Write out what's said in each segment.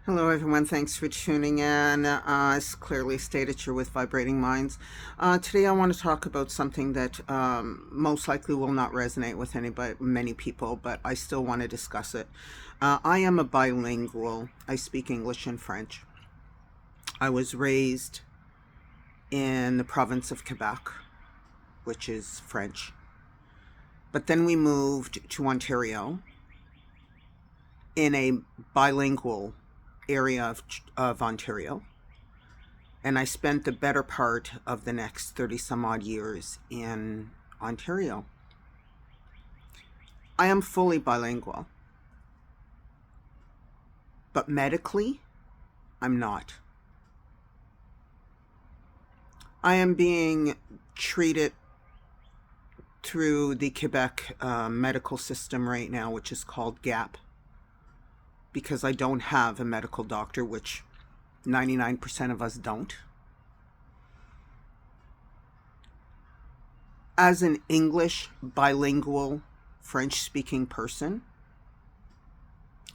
Hello, everyone. Thanks for tuning in. As clearly stated, you're with Vibrating Minds. Today, I want to talk about something that most likely will not resonate with many people, but I still want to discuss it. I am a bilingual. I speak English and French. I was raised in the province of Quebec, which is French. But then we moved to Ontario in a bilingual area of Ontario, and I spent the better part of the next 30 some odd years in Ontario. I am fully bilingual, but medically, I'm not. I am being treated through the Quebec medical system right now, which is called GAP, because I don't have a medical doctor, which 99% of us don't. As an English bilingual French-speaking person,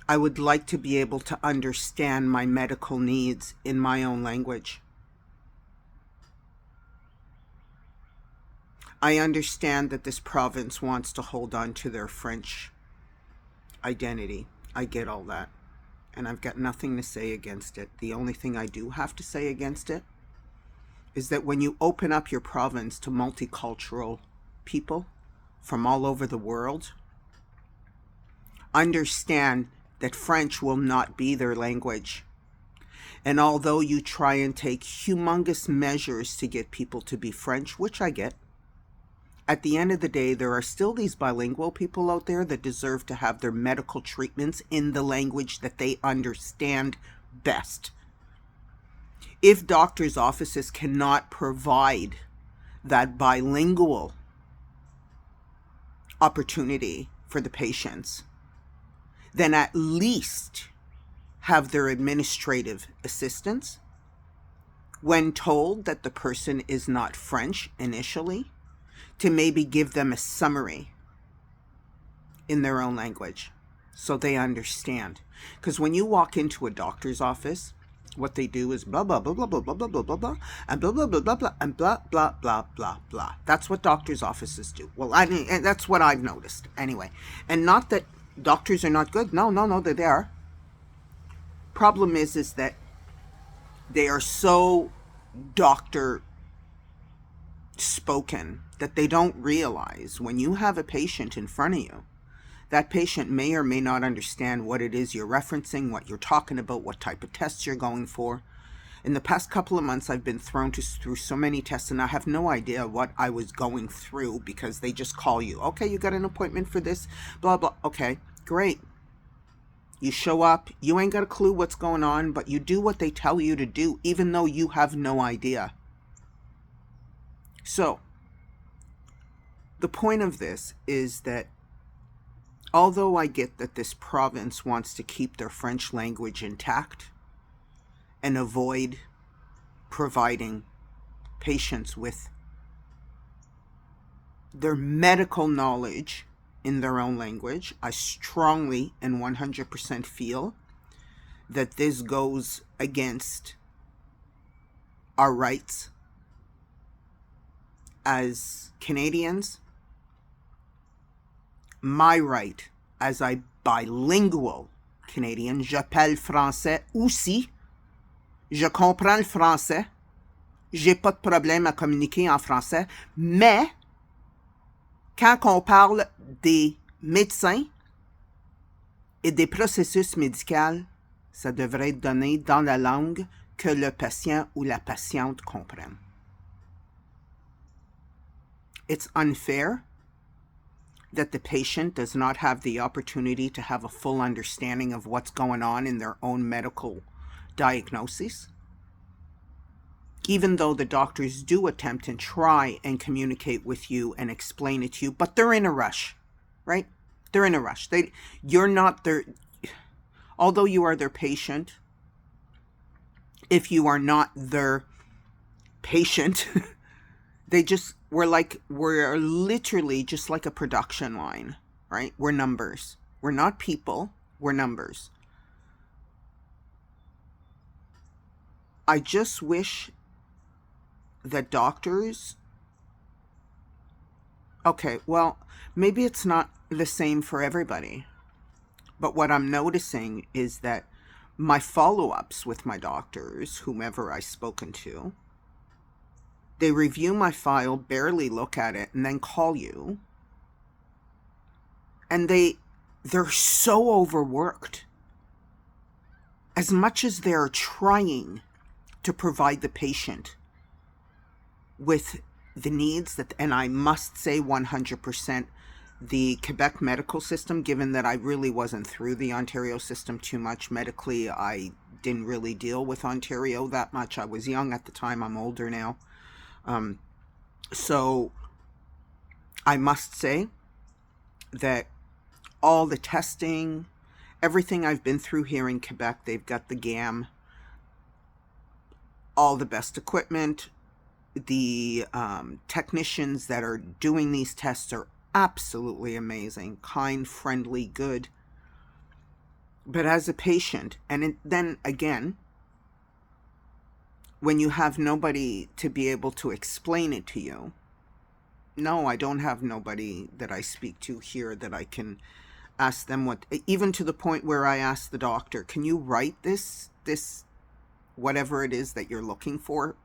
I would like to be able to understand my medical needs in my own language. I understand that this province wants to hold on to their French identity. I get all that, and I've got nothing to say against it. The only thing I do have to say against it is that when you open up your province to multicultural people from all over the world, understand that French will not be their language. And although you try and take humongous measures to get people to be French, which I get, at the end of the day, there are still these bilingual people out there that deserve to have their medical treatments in the language that they understand best. If doctors' offices cannot provide that bilingual opportunity for the patients, then at least have their administrative assistants, when told that the person is not French initially, to maybe give them a summary in their own language so they understand. Because when you walk into a doctor's office, what they do is blah, blah, blah, blah, blah, blah, blah, blah, blah, blah, and blah, blah, blah, blah, blah, and blah, blah, blah, blah, blah. That's what doctors' offices do. Well, and that's what I've noticed anyway. And not that doctors are not good. No, they are. Problem is that they are so doctor spoken that they don't realize when you have a patient in front of you, that patient may or may not understand what it is you're referencing, what you're talking about, what type of tests you're going for. In the past couple of months, I've been through so many tests, and I have no idea what I was going through because they just call you. Okay, you got an appointment for this, blah, blah. Okay, great. You show up, you ain't got a clue what's going on, but you do what they tell you to do, even though you have no idea. So, the point of this is that although I get that this province wants to keep their French language intact and avoid providing patients with their medical knowledge in their own language, I strongly and 100% feel that this goes against our rights as Canadians, my right as a bilingual Canadian. Je parle français aussi. Je comprends le français. J'ai pas de problème à communiquer en français. Mais, quand on parle des médecins et des processus médicaux, ça devrait être donné dans la langue que le patient ou la patiente comprenne. It's unfair that the patient does not have the opportunity to have a full understanding of what's going on in their own medical diagnoses, even though the doctors do attempt and try and communicate with you and explain it to you, but they're in a rush, right? They're in a rush. You're not their, although you are their patient, if you are not their patient, we're literally just like a production line, right? We're numbers. We're not people, we're numbers. I just wish that doctors, okay, well, maybe it's not the same for everybody, but what I'm noticing is that my follow-ups with my doctors, whomever I've spoken to, they review my file, barely look at it, and then call you. And they're so overworked. As much as they're trying to provide the patient with the needs that, and I must say 100%, the Quebec medical system, given that I really wasn't through the Ontario system too much medically, I didn't really deal with Ontario that much. I was young at the time. I'm older now. So I must say that all the testing, everything I've been through here in Quebec, they've got the GAM, all the best equipment. The technicians that are doing these tests are absolutely amazing, kind, friendly, good. But as a patient, and then again, when you have nobody to be able to explain it to you, no, I don't have nobody that I speak to here that I can ask them what, even to the point where I ask the doctor, can you write this whatever it is that you're looking for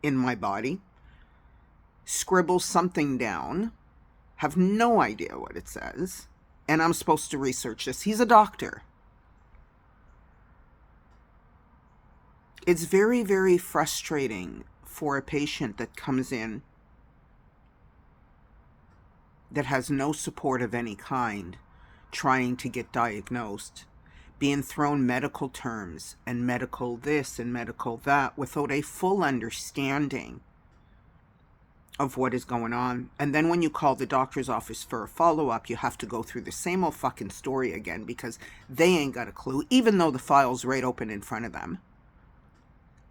in my body? Scribble something down, have no idea what it says, and I'm supposed to research this. He's a doctor. It's very, very frustrating for a patient that comes in that has no support of any kind, trying to get diagnosed, being thrown medical terms and medical this and medical that without a full understanding of what is going on. And then when you call the doctor's office for a follow-up, you have to go through the same old fucking story again because they ain't got a clue, even though the file's right open in front of them.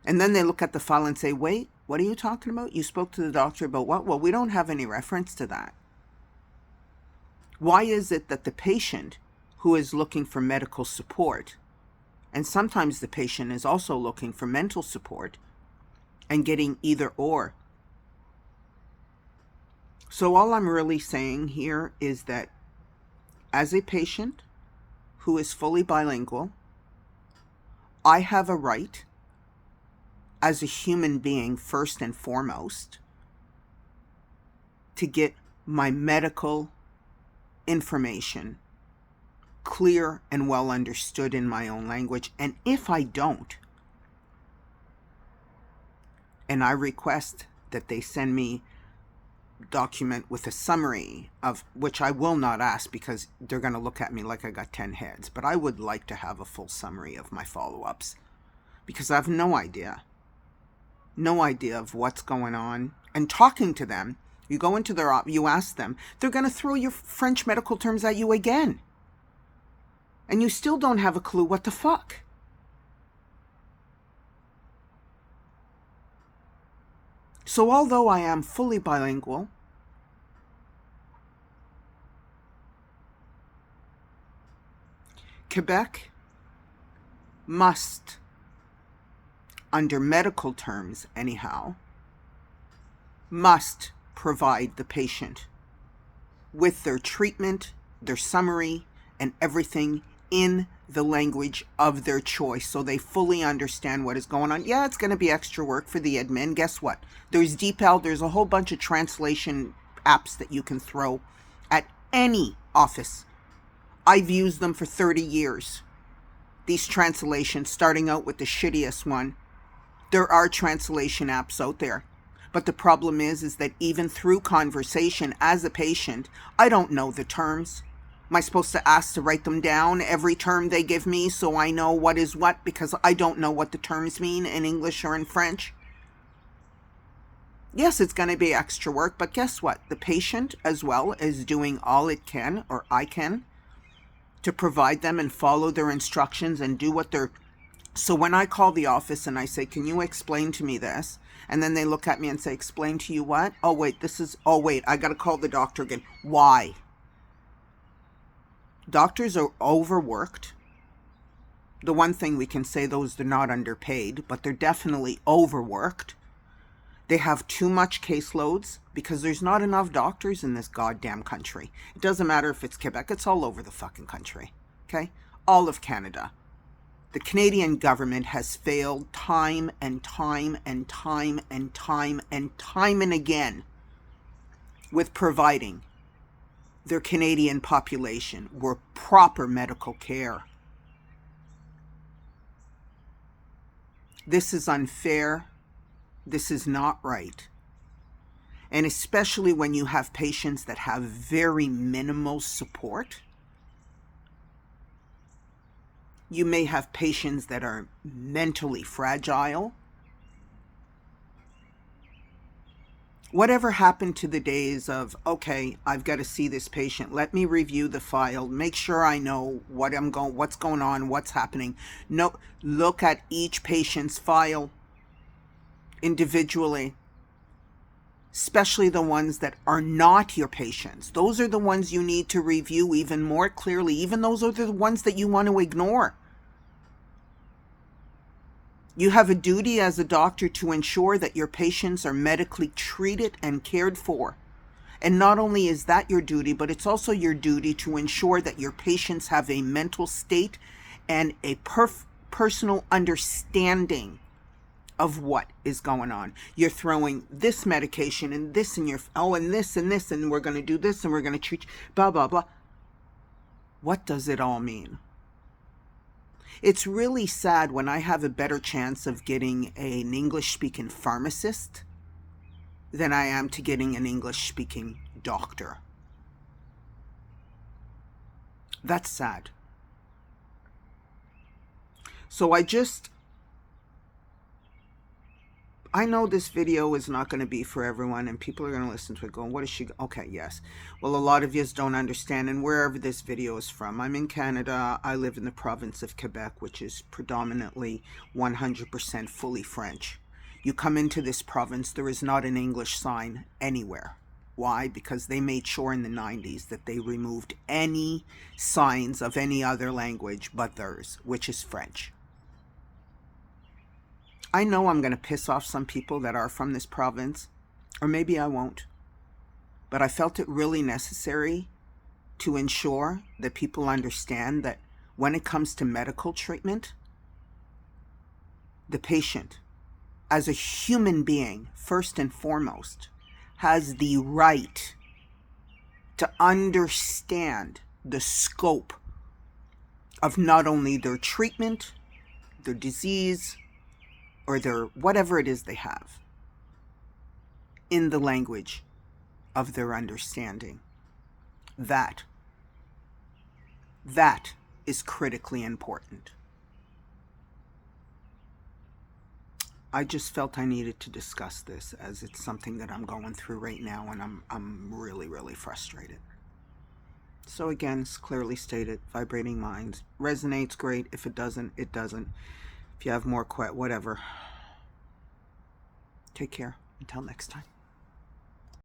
And then they look at the file and say, wait, what are you talking about? You spoke to the doctor about what? Well, we don't have any reference to that. Why is it that the patient who is looking for medical support, and sometimes the patient is also looking for mental support, and getting either or? So all I'm really saying here is that as a patient who is fully bilingual, I have a right as a human being, first and foremost, to get my medical information clear and well understood in my own language. And if I don't, and I request that they send me document with a summary of, which I will not ask because they're going to look at me like I got 10 heads, but I would like to have a full summary of my follow-ups because I have no idea of what's going on. And talking to them, you go into their you ask them, they're going to throw your French medical terms at you again. And you still don't have a clue what the fuck. So although I am fully bilingual, Quebec must, under medical terms anyhow, must provide the patient with their treatment, their summary, and everything in the language of their choice so they fully understand what is going on. Yeah, it's going to be extra work for the admin. Guess what? There's DeepL, there's a whole bunch of translation apps that you can throw at any office. I've used them for 30 years. These translations, starting out with the shittiest one. There are translation apps out there. But the problem is that even through conversation as a patient, I don't know the terms. Am I supposed to ask to write them down, every term they give me, so I know what is what, because I don't know what the terms mean in English or in French? Yes, it's going to be extra work, but guess what? The patient as well is doing all it can, or I can, to provide them and follow their instructions and do what they're... So when I call the office and I say, can you explain to me this? And then they look at me and say, explain to you what? Oh, wait, I got to call the doctor again. Why? Doctors are overworked. The one thing we can say, those they're not underpaid, but they're definitely overworked. They have too much caseloads because there's not enough doctors in this goddamn country. It doesn't matter if it's Quebec, it's all over the fucking country. Okay? All of Canada. The Canadian government has failed time and time and time and time and time and again with providing their Canadian population with proper medical care. This is unfair. This is not right. And especially when you have patients that have very minimal support. You may have patients that are mentally fragile. Whatever happened to the days of, okay, I've got to see this patient. Let me review the file. Make sure I know what's going on, what's happening. No, look at each patient's file individually, especially the ones that are not your patients. Those are the ones you need to review even more clearly. Even those are the ones that you want to ignore. You have a duty as a doctor to ensure that your patients are medically treated and cared for. And not only is that your duty, but it's also your duty to ensure that your patients have a mental state and a personal understanding of what is going on. You're throwing this medication and this in your, and this, and we're going to do this, and we're going to treat, blah, blah, blah. What does it all mean? It's really sad when I have a better chance of getting an English-speaking pharmacist than I am to getting an English-speaking doctor. That's sad. So I know this video is not going to be for everyone, and people are going to listen to it going, what is she? Okay, yes. Well, a lot of you don't understand, and wherever this video is from. I'm in Canada. I live in the province of Quebec, which is predominantly 100% fully French. You come into this province, there is not an English sign anywhere. Why? Because they made sure in the 90s that they removed any signs of any other language but theirs, which is French. I know I'm going to piss off some people that are from this province, or maybe I won't. But I felt it really necessary to ensure that people understand that when it comes to medical treatment, the patient, as a human being, first and foremost, has the right to understand the scope of not only their treatment, their disease, or their whatever it is they have, in the language of their understanding. That is critically important. I just felt I needed to discuss this, as it's something that I'm going through right now, and I'm really, really frustrated. So again, it's clearly stated, vibrating minds. Resonates, great. If it doesn't, it doesn't. If you have more whatever. Take care. Until next time.